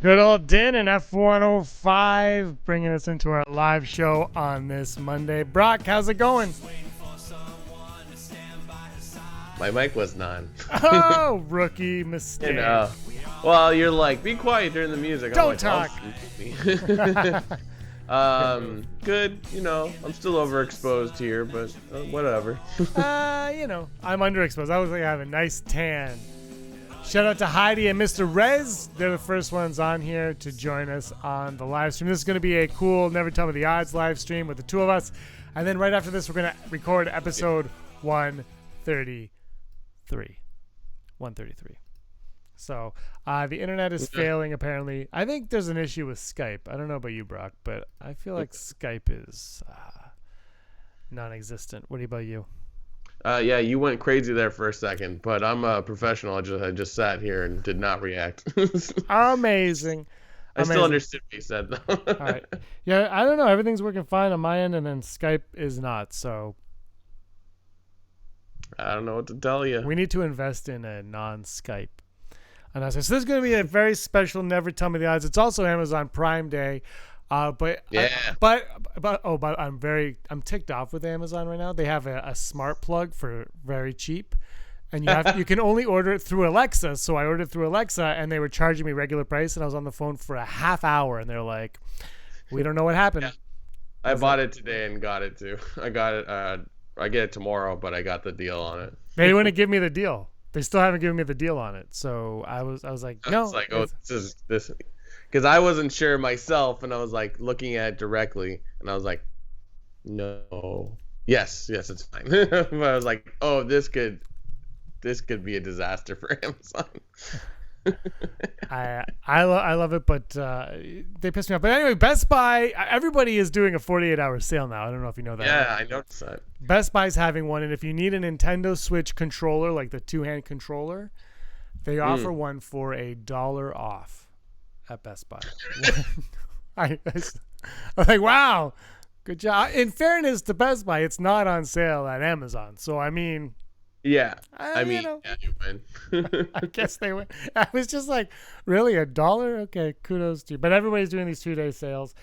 Good old Din and F105 bringing us into our live show on this Monday. Brock, how's it going? My mic wasn't on. Oh, rookie mistake. You know. Well, you're like, be quiet during the music. Don't talk. Good. You know, I'm still overexposed here, but whatever. I'm underexposed. I was like, I have a nice tan. Shout out to Heidi and Mr. Rez. They're the first ones on here to join us on the live stream. This is going to be a cool Never Tell Me the Odds live stream with the two of us. And then right after this, we're going to record episode 133. 133. So the internet is failing, apparently. I think there's an issue with Skype. I don't know about you, Brock, but I feel like Skype is non-existent. What about you? Yeah, you went crazy there for a second, but I'm a professional. I just sat here and did not react. Amazing. I still understood what you said, though. All right. Yeah, I don't know. Everything's working fine on my end, and then Skype is not. So I don't know what to tell you. We need to invest in a non-Skype. And so this is going to be a very special Never Tell Me the Odds. It's also Amazon Prime Day. But I'm ticked off with Amazon right now. They have a smart plug for very cheap, and you can only order it through Alexa. So I ordered through Alexa, and they were charging me regular price, and I was on the phone for a half hour, and they're like, "We don't know what happened." Yeah. I bought it today and got it too. I got it. I get it tomorrow, but I got the deal on it. They wouldn't give me the deal. They still haven't given me the deal on it. So I was like, no. It's like, this. Because I wasn't sure myself, and I was like looking at it directly, and I was like, no, yes, it's fine. But I was like, oh, this could be a disaster for Amazon. I love it, but they pissed me off. But anyway, Best Buy, everybody is doing a 48-hour sale now. I don't know if you know that. Yeah, I noticed that. Best Buy's having one, and if you need a Nintendo Switch controller, like the two-hand controller, they offer one for $1 off at Best Buy. I was like, wow, good job. In fairness to Best Buy, it's not on sale at Amazon. So, I mean... Yeah, you win. I guess they win. I was just like, really, $1? Okay, kudos to you. But everybody's doing these 2-day sales.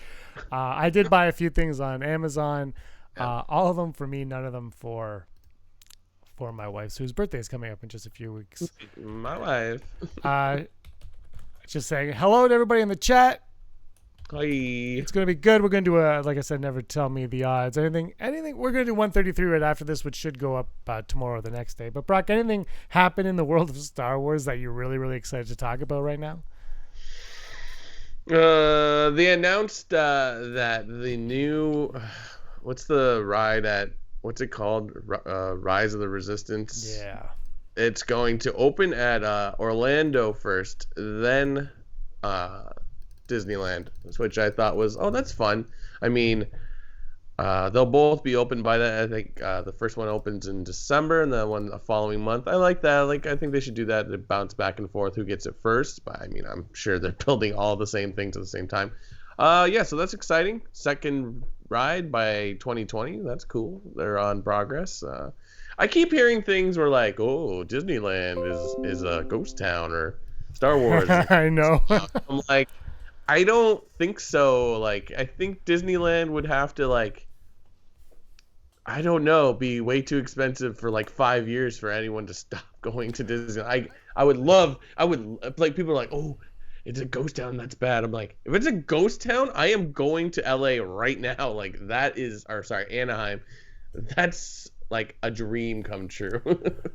I did buy a few things on Amazon. All of them for me, none of them for my wife's, whose birthday is coming up in just a few weeks. My wife. Just saying hello to everybody in the chat. Hi. It's going to be good. We're going to do like I said, Never Tell Me the Odds. Anything. We're going to do 133 right after this, which should go up tomorrow or the next day. But Brock, anything happen in the world of Star Wars that you're really, really excited to talk about right now? They announced that the new, what's the ride at, what's it called? Rise of the Resistance. Yeah. It's going to open at Orlando first, then Disneyland, which I thought was, that's fun. I mean, they'll both be open by that. I think the first one opens in December, and the one the following month. I like that. I think they should do that to bounce back and forth who gets it first. But I mean, I'm sure they're building all the same things at the same time. So that's exciting. Second ride by 2020. That's cool. They're on progress. I keep hearing things where like, oh, Disneyland is a ghost town or Star Wars. I know. I'm like, I don't think so. Like, I think Disneyland would have to I don't know, be way too expensive for 5 years for anyone to stop going to Disneyland. I would people are like, oh, it's a ghost town, that's bad. I'm like, if it's a ghost town, I am going to LA right now. Anaheim. That's a dream come true.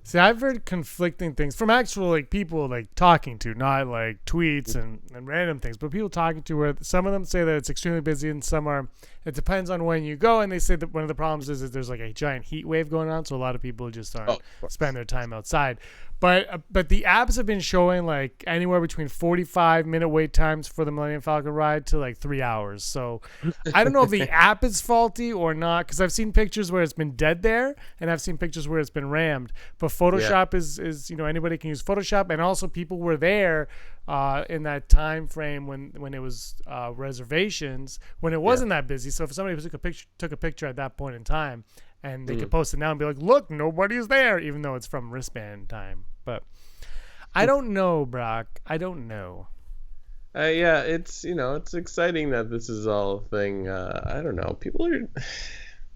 See, I've heard conflicting things from actual people talking to, not tweets and random things, but people talking to where some of them say that it's extremely busy and some are, it depends on when you go. And they say that one of the problems is that there's a giant heat wave going on. So a lot of people just aren't spend their time outside. But the apps have been showing anywhere between 45-minute wait times for the Millennium Falcon ride to 3 hours. So I don't know if the app is faulty or not, because I've seen pictures where it's been dead there, and I've seen pictures where it's been rammed. But Photoshop is anybody can use Photoshop, and also people were there in that time frame when it was reservations, when it wasn't that busy. So if somebody took a picture at that point in time, and they could post it now and be like, look, nobody's there, even though it's from wristband time. But I don't know, Brock. I don't know. Yeah, it's exciting that this is all a thing. I don't know. People are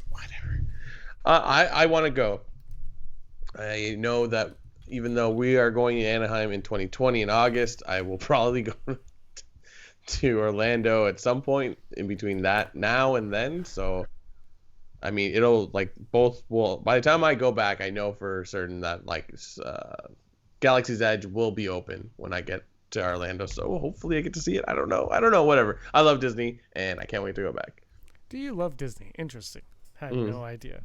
whatever. I want to go. I know that even though we are going to Anaheim in 2020 in August, I will probably go to Orlando at some point in between that now and then. So, I mean, it'll like both will. By the time I go back, I know for certain that Galaxy's Edge will be open when I get to Orlando. So hopefully I get to see it. I don't know. I don't know. Whatever. I love Disney, and I can't wait to go back. Do you love Disney? Interesting. I had Mm. no idea.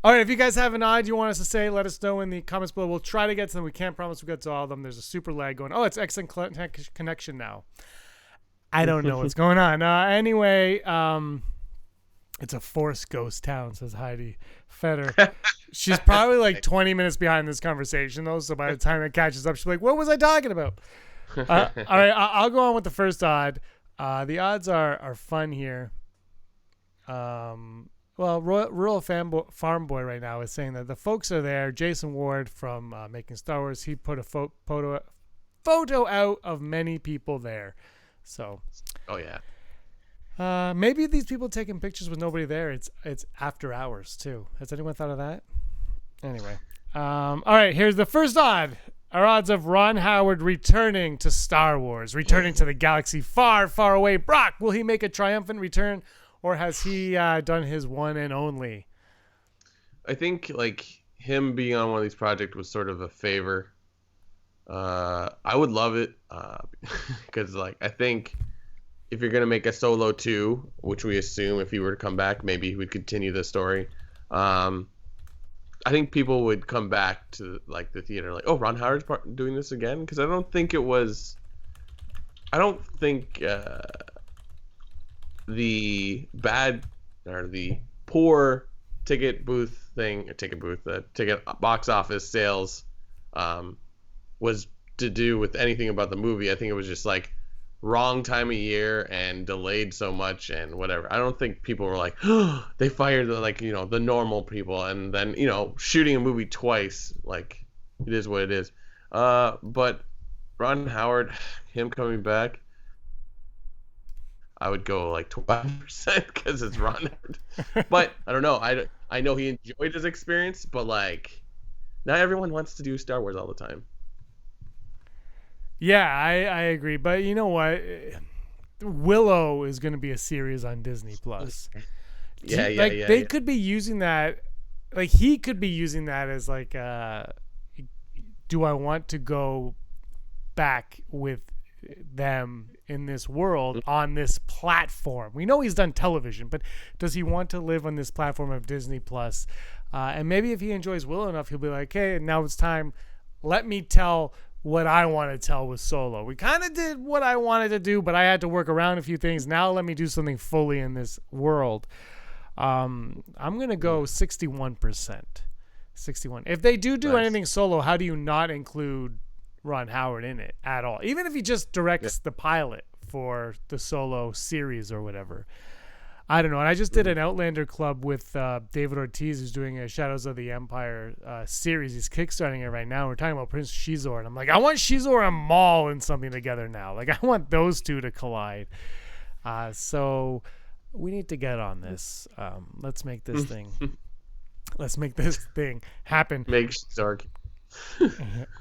All right, if you guys have an odd you want us to say, let us know in the comments below. We'll try to get to them. We can't promise we'll get to all of them. There's a super lag going. Oh, it's excellent connection now. I don't know what's going on. Anyway, it's a forced ghost town, says Heidi Feder. She's probably like 20 minutes behind this conversation, though. So by the time it catches up, she'll be like, what was I talking about? All right, I'll go on with the first odd. The odds are fun here. Well, Rural Farm Boy right now is saying that the folks are there. Jason Ward from Making Star Wars, he put a photo out of many people there. So, Oh yeah. maybe these people taking pictures with nobody there. It's after hours too. Has anyone thought of that? Anyway, all right. Here's the first odd. Our odds of Ron Howard returning to Star Wars, returning to the galaxy far, far away. Brock, will he make a triumphant return, or has he done his one and only? I think like him being on one of these projects was sort of a favor. I would love it because like I think if you're gonna make a Solo 2, which we assume if he were to come back, maybe he would continue the story. I think people would come back to like the theater like, oh, Ron Howard's doing this again, because I don't think the bad or the poor ticket box office sales was to do with anything about the movie. I think it was just like wrong time of year and delayed so much and whatever. I don't think people were like, oh, they fired the normal people, and then shooting a movie twice, like it is what it is. But Ron Howard, him coming back, I would go like 12% because it's Ron Howard. But I don't know. I know he enjoyed his experience, but like not everyone wants to do Star Wars all the time. Yeah, I agree. But you know what? Willow is going to be a series on Disney Plus. Yeah, They could be using that. Like he could be using that as like, do I want to go back with them in this world on this platform? We know he's done television, but does he want to live on this platform of Disney Plus? And maybe if he enjoys Willow enough, he'll be like, hey, now it's time. Let me tell what I want to tell with Solo. We kind of did what I wanted to do, but I had to work around a few things. Now let me do something fully in this world. I'm going to go 61%. 61. If they do Nice. anything Solo, how do you not include Ron Howard in it at all? Even if he just directs the pilot for the Solo series or whatever. I don't know. And I just did an Outlander club with David Ortiz, who's doing a Shadows of the Empire series. He's kickstarting it right now. We're talking about Prince Shizor, and I'm like, I want Shizor and Maul in something together now. Like, I want those two to collide. So we need to get on this. Let's make this thing. Let's make this thing happen. Make Stark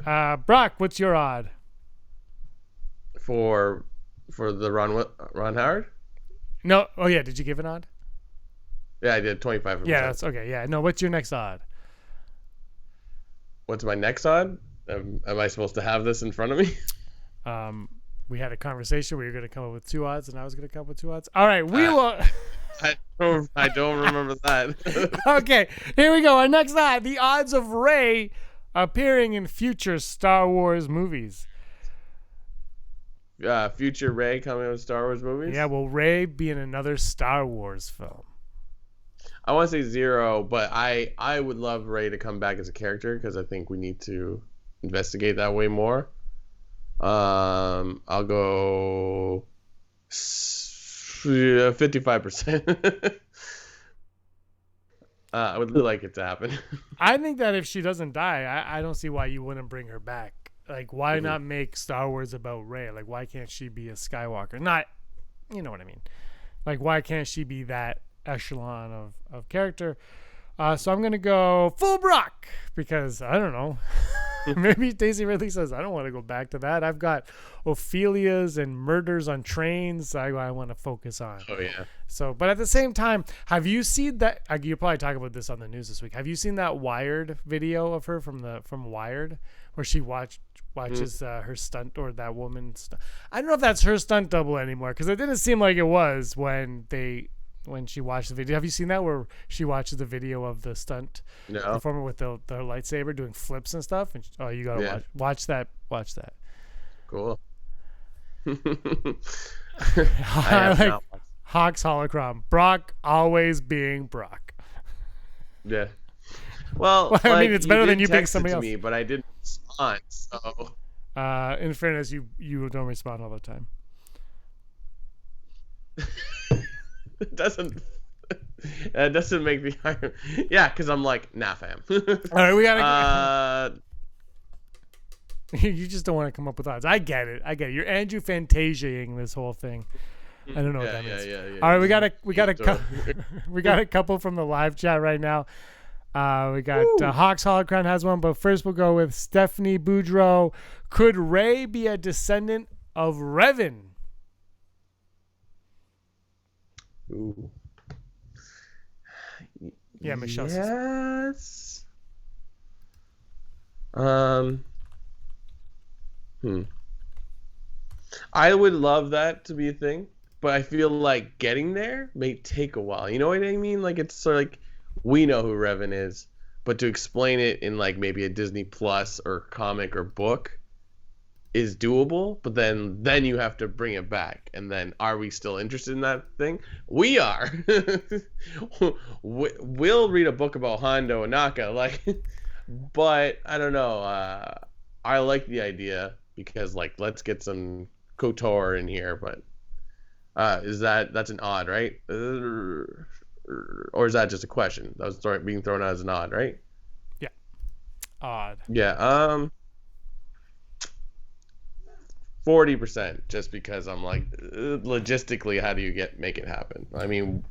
Brock, what's your odd? for the Ron Howard. No. Oh yeah. Did you give an odd? Yeah, I did 25%. Yeah. That's okay. Yeah. No. What's your next odd? What's my next odd? Am I supposed to have this in front of me? We had a conversation where you're going to come up with two odds, and I was going to come up with two odds. All right. We will. I don't remember that. Okay. Here we go. Our next odd: the odds of Rey appearing in future Star Wars movies. Future Rey coming with Star Wars movies? Yeah. Will Rey be in another Star Wars film? I want to say 0, but I would love Rey to come back as a character because I think we need to investigate that way more. I'll go 55%. I would really like it to happen. I think that if she doesn't die, I don't see why you wouldn't bring her back. Like, why not make Star Wars about Rey? Like, why can't she be a Skywalker? Not, you know what I mean? Like, why can't she be that echelon of character? So I'm going to go full Brock because, I don't know. Maybe Daisy Ridley says, I don't want to go back to that. I've got Ophelia's and murders on trains I want to focus on. Oh, yeah. So, but at the same time, have you seen that? You'll probably talk about this on the news this week. Have you seen that Wired video of her from Wired where she watches her stunt, or that woman's I don't know if that's her stunt double anymore, because it didn't seem like it was when she watched the video. Have you seen that where she watches the video of the stunt performer with the lightsaber doing flips and stuff? And you gotta watch that. Cool. I like Hawk's holocron. Brock always being Brock. Yeah. Well, I mean, it's better than you being somebody else. Me, but I didn't respond. So. In fairness, you don't respond all the time. It doesn't make me higher. Yeah, because I'm like, nah, fam. All right, we gotta. You just don't want to come up with odds. I get it. You're Andrew Fantasiaing this whole thing. I don't know what that means. Yeah. All right, we got a couple from the live chat right now. We got Hawks Holocron has one, but first we'll go with Stephanie Boudreau. Could Rey be a descendant of Revan? Ooh. Yeah, Michelle. Yes. I would love that to be a thing, but I feel like getting there may take a while. You know what I mean? Like, it's sort of like, we know who Revan is, but to explain it in like maybe a Disney Plus or comic or book is doable, but then you have to bring it back, and then are we still interested in that thing? We are. We'll read a book about Hondo and Naka, like, but I don't know. I like the idea because, like, let's get some KOTOR in here, but that's an odd, right? Or is that just a question? That was being thrown out as an odd, right? Yeah, odd. Yeah. 40%, just because I'm like, logistically, how do you make it happen? I mean,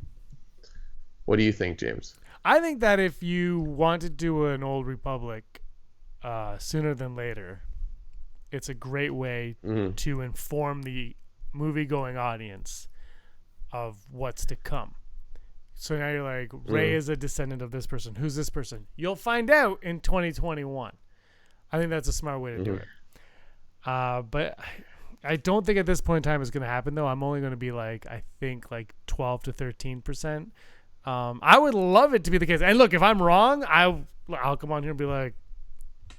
what do you think, James? I think that if you want to do an Old Republic sooner than later, it's a great way to inform the movie-going audience of what's to come. So now you're like, Rey is a descendant of this person. Who's this person? You'll find out in 2021. I think that's a smart way to do it. But I don't think at this point in time it's going to happen, though. I'm only going to be like, I think like 12 to 13%. I would love it to be the case. And look, if I'm wrong, I'll come on here and be like,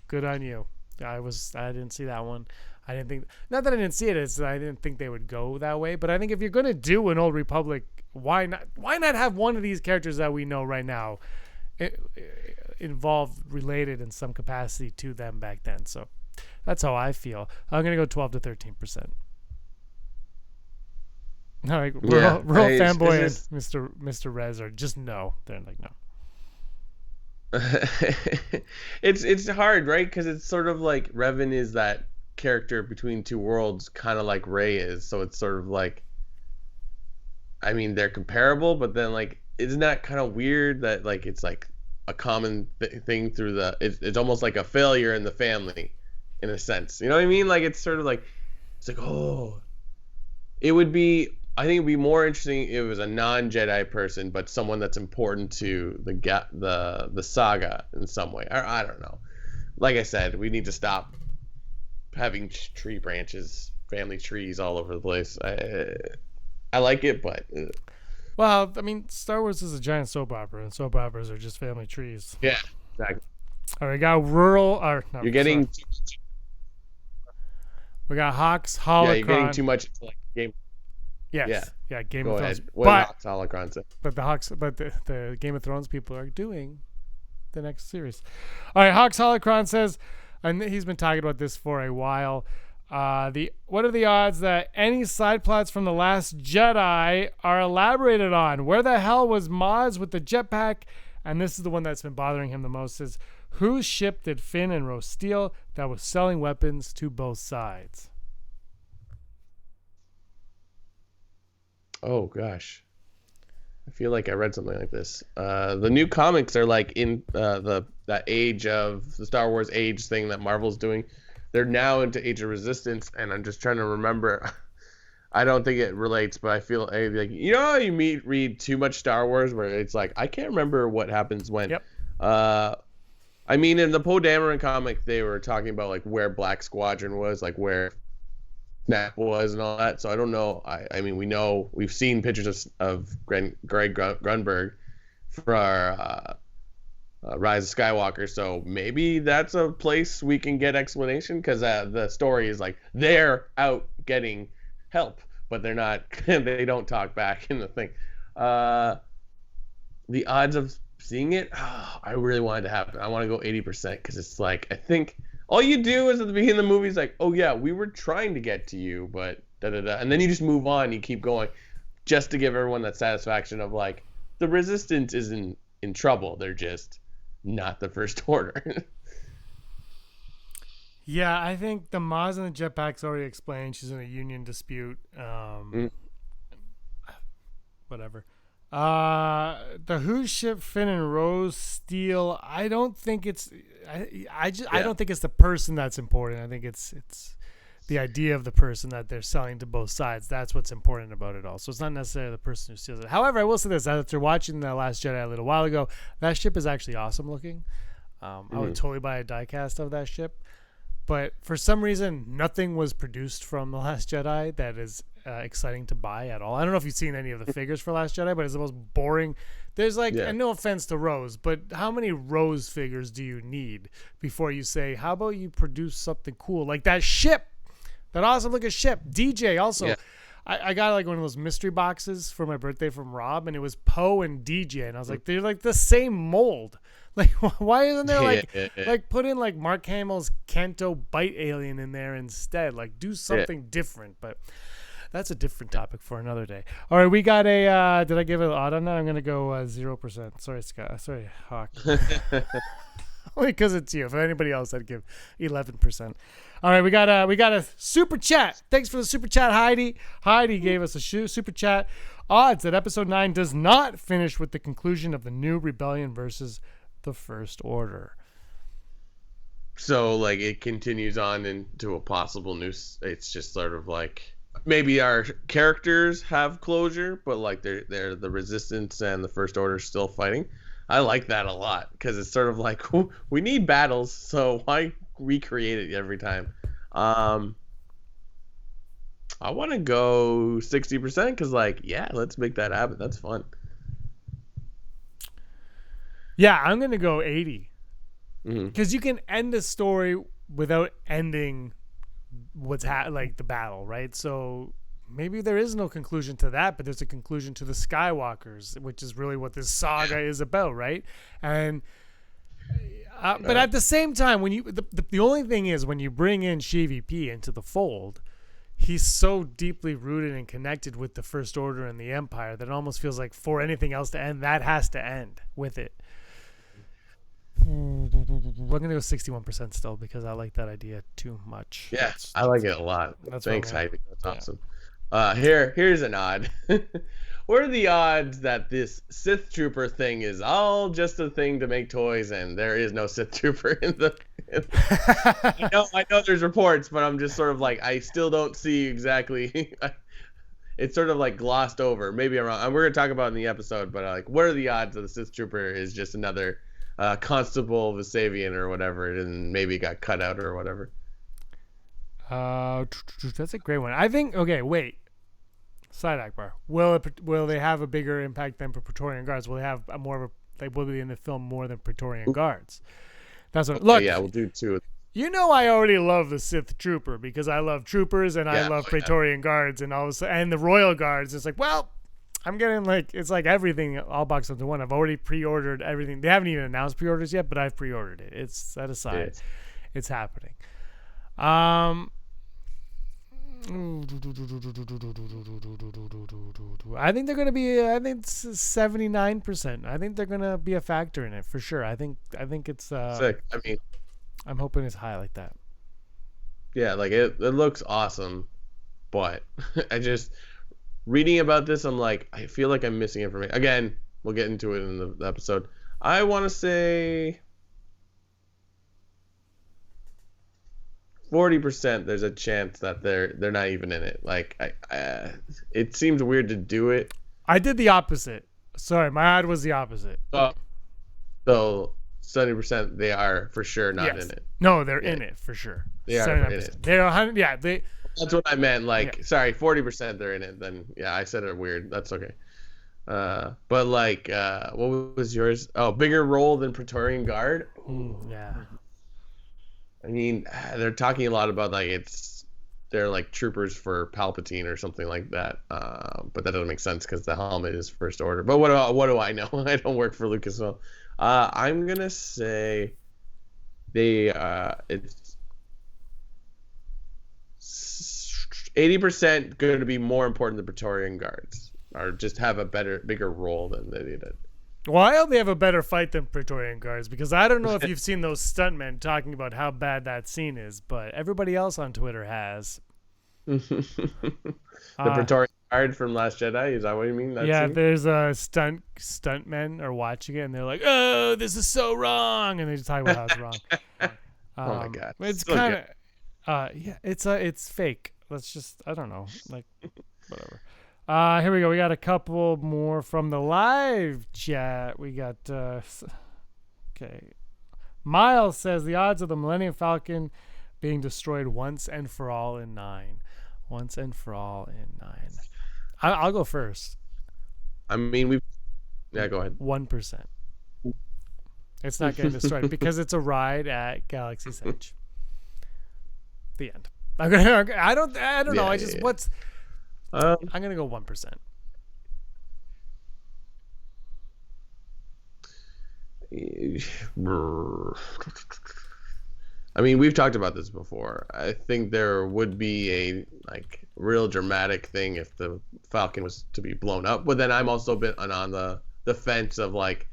good on you. I didn't see that one. I didn't think, not that I didn't see it, it's that I didn't think they would go that way. But I think if you're going to do an Old Republic, why not have one of these characters that we know right now involved, related in some capacity to them back then? So that's how I feel. I'm going to go 12 to 13%. No, like, real fanboy and Mr. Rez are just no. They're like, no. It's hard, right? Because it's sort of like Revan is that character between two worlds, kind of like Rey is. So it's sort of like, I mean, they're comparable, but then like, isn't that kind of weird that like it's like a common thing through it's almost like a failure in the family, in a sense. You know what I mean? Like, it's sort of like, it's like, oh, I think it'd be more interesting if it was a non-Jedi person, but someone that's important to the saga in some way. I don't know. Like I said, we need to stop having tree branches, family trees all over the place. I like it, but well, I mean, Star Wars is a giant soap opera, and soap operas are just family trees. Yeah, exactly. All right, we got rural. You're getting. We got Hawks Holocron. Yeah, you're getting too much into like game. Yes. Yeah. Game of Thrones. What did Hawks Holocron say? But the Game of Thrones people are doing the next series. All right, Hawks Holocron says, and he's been talking about this for a while. What are the odds that any side plots from The Last Jedi are elaborated on? Where the hell was Maz with the jetpack? And this is the one that's been bothering him the most, is Whose ship did Finn and Rose steal that was selling weapons to both sides? Oh gosh, I feel like I read something like this. The new comics are like in that age of the Star Wars age thing that Marvel's doing. They're now into Age of Resistance, and I'm just trying to remember. I don't think it relates, but I feel like how you read too much Star Wars where it's like I can't remember what happens when. Yep. I mean, in the Poe Dameron comic, they were talking about like where Black Squadron was, like where Snap was, and all that. So I don't know. I mean, we've seen pictures of Greg Grunberg for Rise of Skywalker. So maybe that's a place we can get explanation, because the story is like they're out getting help, but they're not. They don't talk back in the thing. The odds of seeing it, I really wanted to happen. I want to go 80% because it's like, I think all you do is at the beginning of the movie is like, oh yeah, we were trying to get to you, but da da da, and then you just move on, you keep going, just to give everyone that satisfaction of like, the Resistance isn't in trouble, they're just not the First Order. Yeah, I think the Maz and the jetpack's already explained. She's in a union dispute. Whatever. The whose ship Finn and Rose steal, I don't think it's I don't think it's the person that's important. I think it's the idea of the person that they're selling to both sides. That's what's important about it all. So it's not necessarily the person who steals it. However, I will say this: after watching The Last Jedi a little while ago, that ship is actually awesome looking. I would totally buy a diecast of that ship. But for some reason, nothing was produced from The Last Jedi that is exciting to buy at all. I don't know if you've seen any of the figures for Last Jedi, but it's the most boring. There's like, and no offense to Rose, but how many Rose figures do you need before you say, how about you produce something cool? Like that ship, that awesome looking ship. DJ also. Yeah. I got like one of those mystery boxes for my birthday from Rob, and it was Poe and DJ, and I was like, they're like the same mold. Like, why isn't there like put in like Mark Hamill's Kento bite alien in there instead? Like, do something different. But that's a different topic for another day. All right, we got a. Did I give it an odd on that? I'm gonna go 0%. Sorry, Scott. Sorry, Hawk. Only because it's you. If anybody else, I'd give 11%. All right, we got a super chat. Thanks for the super chat, Heidi. Heidi gave us a super chat. Odds that episode 9 does not finish with the conclusion of the new rebellion versus the First Order. So like it continues on into a possible new. It's just sort of like maybe our characters have closure, but like they're the Resistance and the First Order still fighting. I like that a lot because it's sort of like we need battles, so why recreate it every time? I want to go 60% because like let's make that happen. That's fun. Yeah, I'm gonna go 80 because you can end a story without ending what's like the battle, right? So maybe there is no conclusion to that, but there's a conclusion to the Skywalkers, which is really what this saga is about, right? And but at the same time, when you the only thing is when you bring in SheVP into the fold, he's so deeply rooted and connected with the First Order and the Empire that it almost feels like for anything else to end, that has to end with it. We're gonna go 61% still because I like that idea too much. Yeah, I like it a lot. Thanks, Heidi. That's awesome. Here's an odd. What are the odds that this Sith Trooper thing is all just a thing to make toys and there is no Sith Trooper in the I know there's reports, but I'm just sort of like I still don't see exactly. It's sort of like glossed over. Maybe I'm wrong. We're gonna talk about it in the episode, but like what are the odds that the Sith Trooper is just another Constable Vesavian or whatever, and maybe got cut out or whatever? That's a great one. I think. Okay, wait. Side Akbar. Will they have a bigger impact than Praetorian Guards? Will they have more of a will they be in the film more than Praetorian Guards? That's what. Look. Yeah, we'll do two. You know, I already love the Sith Trooper because I love troopers and I love Praetorian Guards and and the Royal Guards. It's like, well, I'm getting it's like everything all boxed into one. I've already pre-ordered everything. They haven't even announced pre-orders yet, but I've pre-ordered it. It's set aside. It's happening. I think they're gonna be. I think it's 79%. I think they're gonna be a factor in it for sure. I think it's. Sick. I mean, I'm hoping it's high like that. yeah, like it looks awesome, but I just reading about this, I'm like, I feel like I'm missing information. Again, we'll get into it in the episode. I want to say 40%. There's a chance that they're not even in it. Like, it seems weird to do it. I did the opposite. Sorry, my ad was the opposite. So 70% they are for sure not in it. No, they're in it for sure. They are in it. They're 100. Yeah, they. That's what I meant. Like, sorry, 40% they're in it. Then yeah, I said it weird. That's okay. But like, what was yours? Oh, bigger role than Praetorian Guard. Yeah. I mean, they're talking a lot about like they're like troopers for Palpatine or something like that. But that doesn't make sense because the helmet is First Order. But what do I know? I don't work for Lucasfilm. I'm gonna say it's 80% going to be more important than Praetorian Guards, or just have a bigger role than they did. Well, I hope they have a better fight than Praetorian Guards, because I don't know if you've seen those stuntmen talking about how bad that scene is, but everybody else on Twitter has. The Praetorian Guard from Last Jedi, is that what you mean? Yeah, scene? There's stuntmen are watching it and they're like, "Oh, this is so wrong," and they just talk about how it's wrong. Oh my god, it's so kind of yeah, it's fake. Let's just, I don't know, like whatever. Here we go. We got a couple more from the live chat. We got okay. Miles says the odds of the Millennium Falcon being destroyed once and for all in 9. Once and for all in 9. I'll go first. I mean, yeah, go ahead. 1%. It's not getting destroyed because it's a ride at Galaxy's Edge. The end. I don't know. I just what's. I'm gonna go 1%. I mean, we've talked about this before. I think there would be a like real dramatic thing if the Falcon was to be blown up. But then I'm also a bit on the fence of like,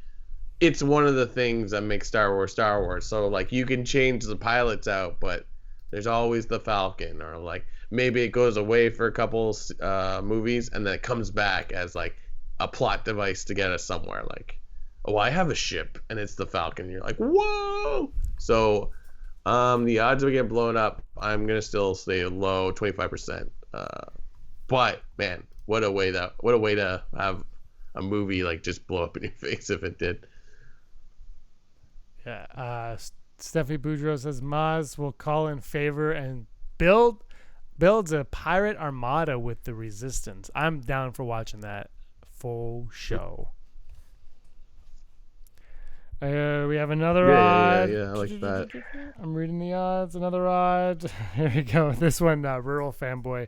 it's one of the things that makes Star Wars Star Wars. So like you can change the pilots out, but there's always the Falcon, or like maybe it goes away for a couple movies and then it comes back as like a plot device to get us somewhere. Like, oh, I have a ship and it's the Falcon. You're like, whoa! So the odds of it getting blown up, I'm gonna still say low, 25%. But man, what a way to have a movie like just blow up in your face if it did. Yeah. Steffi Boudreau says Maz will call in favor and builds a pirate armada with the Resistance. I'm down for watching that full show. We have another odd. Yeah, I like that. I'm reading the odds. Another odd. Here we go. This one, rural farm boy,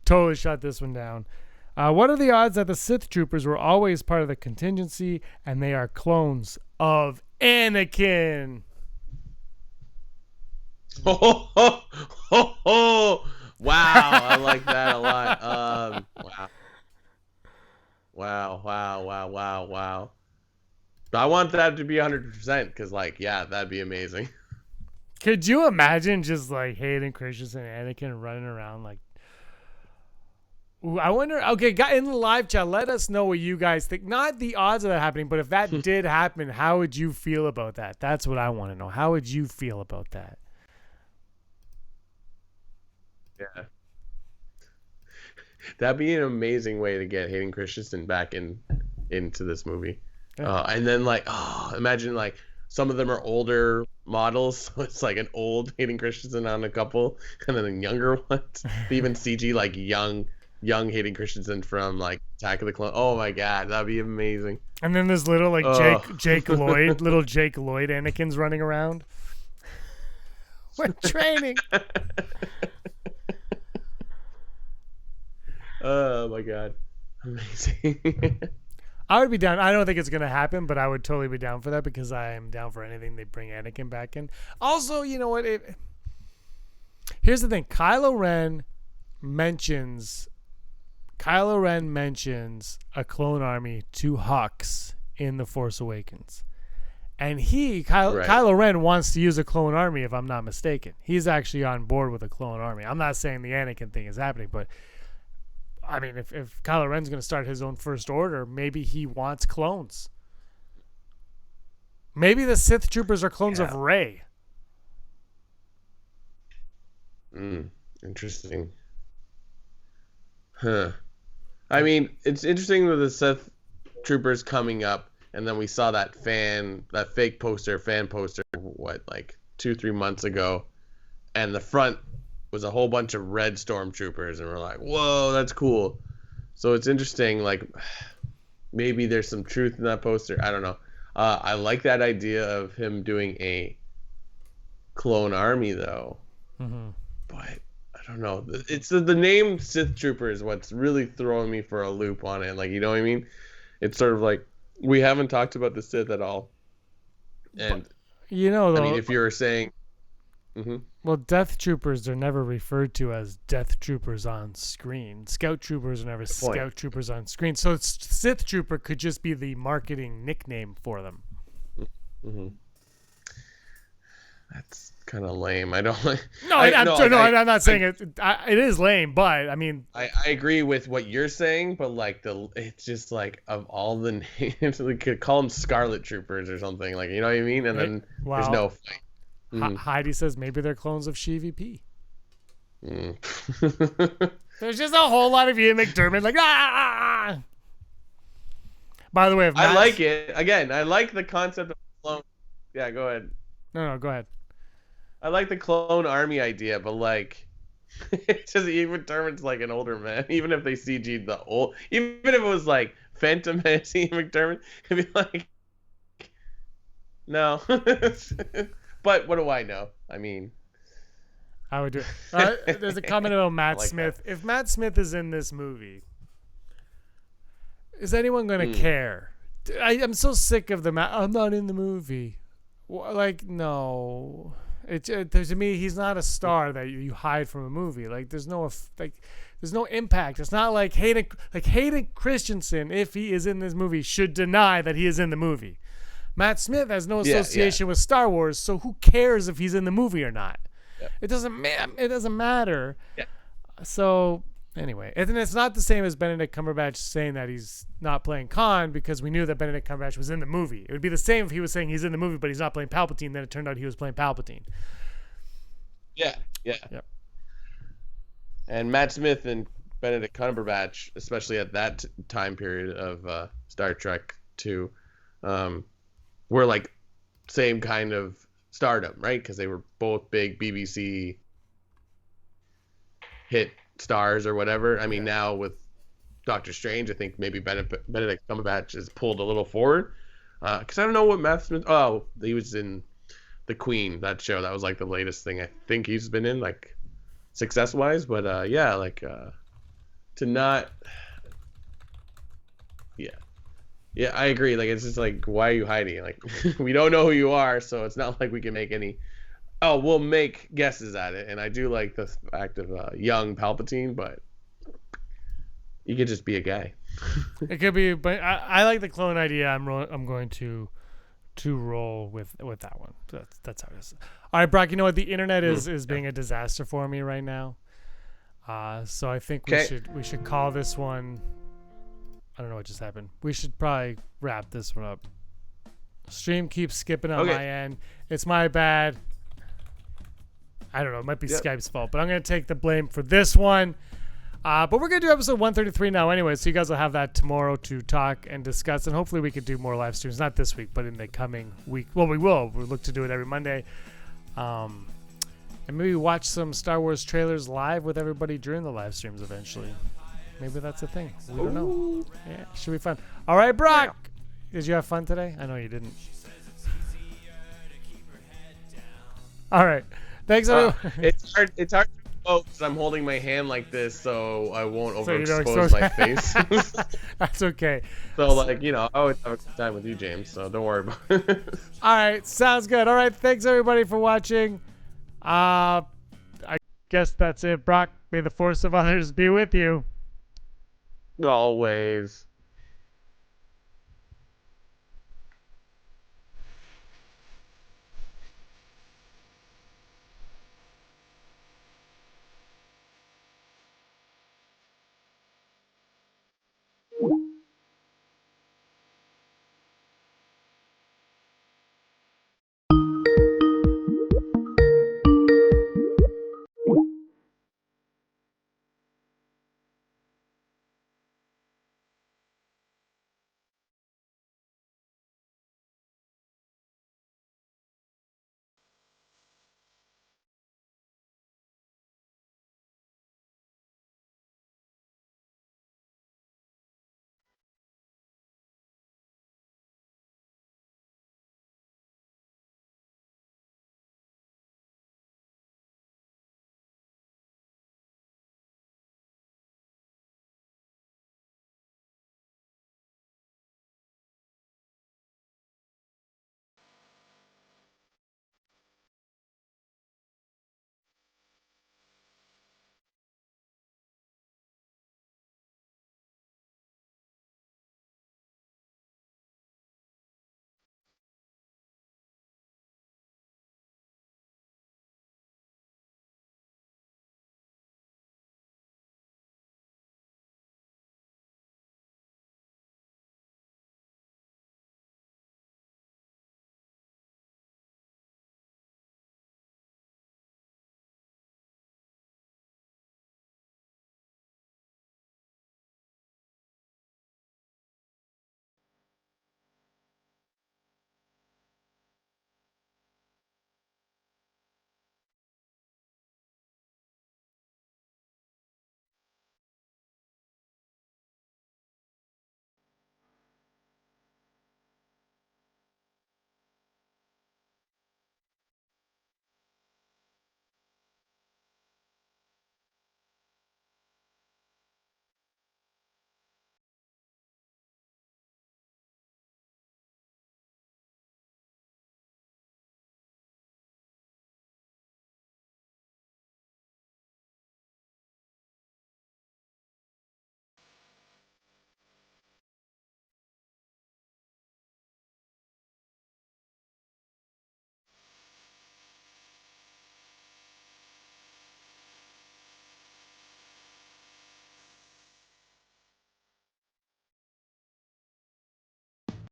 totally shut this one down. What are the odds that the Sith troopers were always part of the contingency and they are clones of Anakin? Wow, I like that a lot. Wow. But I want that to be 100% because, like, yeah, that'd be amazing. Could you imagine just like Hayden Christensen and Anakin running around like? Ooh, I wonder. Okay, in the live chat, let us know what you guys think. Not the odds of that happening, but if that did happen, how would you feel about that? That's what I want to know. How would you feel about that? Yeah. That'd be an amazing way to get Hayden Christensen back into this movie. Yeah. And then like, imagine like some of them are older models, so it's like an old Hayden Christensen on a couple, and then the younger ones. Even CG like young Hayden Christensen from like Attack of the Clones. Oh my god, that'd be amazing. And then this little like Jake Lloyd, little Jake Lloyd Anakin's running around. We're training. Oh my god, amazing. I would be down. I don't think it's gonna happen, but I would totally be down for that because I am down for anything they bring Anakin back in. Also, you know what? Here's the thing: Kylo Ren mentions a clone army to Hux in The Force Awakens. And Kylo Ren wants to use a clone army, if I'm not mistaken. He's actually on board with a clone army. I'm not saying the Anakin thing is happening, but I mean, if Kylo Ren's going to start his own First Order, maybe he wants clones. Maybe the Sith troopers are clones of Rey. Interesting. Huh. I mean, it's interesting with the Sith troopers coming up. And then we saw that fan poster, like 2-3 months ago. And the front was a whole bunch of red stormtroopers. And we're like, whoa, that's cool. So it's interesting. Like, maybe there's some truth in that poster. I don't know. I like that idea of him doing a clone army, though. Mm-hmm. But I don't know. It's the name Sith Trooper is what's really throwing me for a loop on it. Like, you know what I mean? It's sort of like, we haven't talked about the Sith at all. And, though, I mean, if you were saying... Mm-hmm. Well, Death Troopers are never referred to as Death Troopers on screen. Scout Troopers are never Scout Troopers on screen. So Sith Trooper could just be the marketing nickname for them. Mm-hmm. That's kind of lame. I don't like... I'm not saying it. It is lame, but I mean... I agree with what you're saying, but like it's just like of all the names, we could call them Scarlet Troopers or something. Like, you know what I mean? And then there's no fight. Heidi says maybe they're clones of Sheevy P. There's just a whole lot of Ian McDermott like, ah! By the way, I like it. Again, I like the concept of clone. Yeah, go ahead. No, go ahead. I like the clone army idea, but like, it's just Ian McDermott's like an older man. Even if they CG'd even if it was like Phantom Menace Ian McDermott, it'd be like, no. But what do I know? I mean, I would do it. There's a comment about Matt Smith. That. If Matt Smith is in this movie, is anyone going to care? I'm so sick of I'm not in the movie. Like, no. To me, he's not a star that you hide from a movie. Like, there's no impact. It's not like Hayden Christensen, if he is in this movie, should deny that he is in the movie. Matt Smith has no association with Star Wars, so who cares if he's in the movie or not? Yeah. It doesn't matter. Yeah. So anyway, and it's not the same as Benedict Cumberbatch saying that he's not playing Khan, because we knew that Benedict Cumberbatch was in the movie. It would be the same if he was saying he's in the movie but he's not playing Palpatine. Then it turned out he was playing Palpatine. Yeah. Yep. And Matt Smith and Benedict Cumberbatch, especially at that time period of Star Trek 2, were like same kind of stardom, right? Because they were both big BBC hit stars or whatever. I mean, now with Doctor Strange, I think maybe Benedict Cumberbatch is pulled a little forward. Because I don't know what Matt Smith... Oh, he was in The Queen, that show. That was like the latest thing I think he's been in, like success-wise. But to not... Yeah, I agree. Like, it's just like, why are you hiding? Like, we don't know who you are, so it's not like we can make any... Oh, we'll make guesses at it. And I do like the fact of young Palpatine, but you could just be a guy. It could be, but I like the clone idea. I'm going to roll with that one. That's how it is. All right, Brock, you know what? The internet is being a disaster for me right now. So I think we should call this one... I don't know what just happened. We should probably wrap this one up. Stream keeps skipping on my end. It's my bad. I don't know. It might be Skype's fault, but I'm going to take the blame for this one. But we're going to do episode 133 now anyway, so you guys will have that tomorrow to talk and discuss, and hopefully we can do more live streams. Not this week, but in the coming week. Well, we will. We'll look to do it every Monday. And maybe watch some Star Wars trailers live with everybody during the live streams eventually. Maybe that's a thing. We don't know. Yeah, should be fun. All right, Brock. Did you have fun today? I know you didn't. All right. Thanks, everyone. It's hard to vote because I'm holding my hand like this so I won't overexpose my face. That's okay. So, like, I always have a good time with you, James, so don't worry about it. All right. Sounds good. All right. Thanks, everybody, for watching. guess that's it, Brock. May the force of others be with you. Always.